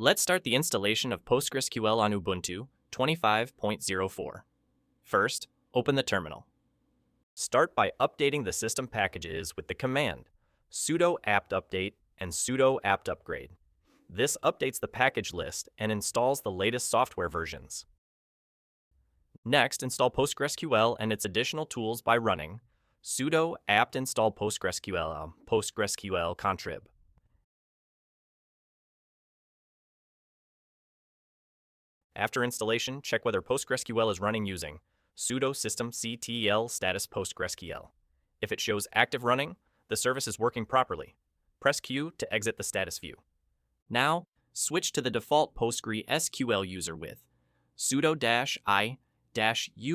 Let's start the installation of PostgreSQL on Ubuntu 25.04. First, open the terminal. Start by updating the system packages with the command sudo apt update and sudo apt upgrade. This updates the package list and installs the latest software versions. Next, install PostgreSQL and its additional tools by running sudo apt install postgresql-contrib. After installation, check whether PostgreSQL is running using sudo systemctl status postgresql. If it shows active running, the service is working properly. Press Q to exit the status view. Now, switch to the default PostgreSQL user with sudo-i-u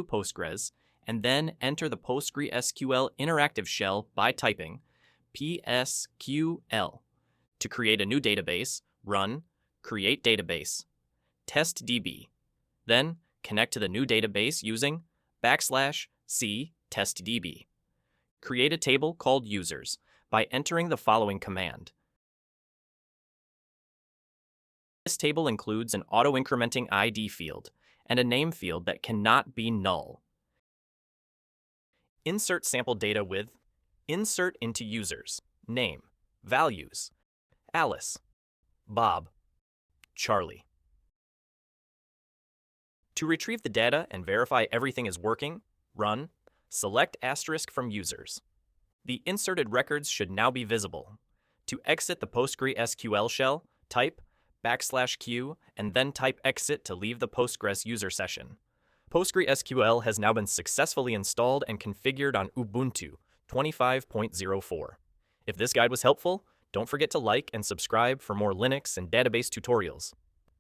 postgres, and then enter the PostgreSQL interactive shell by typing psql. To create a new database, run create database testdb. Then connect to the new database using \c testdb. Create a table called users by entering the following command. This table includes an auto-incrementing ID field and a name field that cannot be null. Insert sample data with insert into users, name, values, Alice, Bob, Charlie. To retrieve the data and verify everything is working, run select asterisk from users. The inserted records should now be visible. To exit the PostgreSQL shell, type \q and then type exit to leave the Postgres user session. PostgreSQL has now been successfully installed and configured on Ubuntu 25.04. If this guide was helpful, don't forget to like and subscribe for more Linux and database tutorials.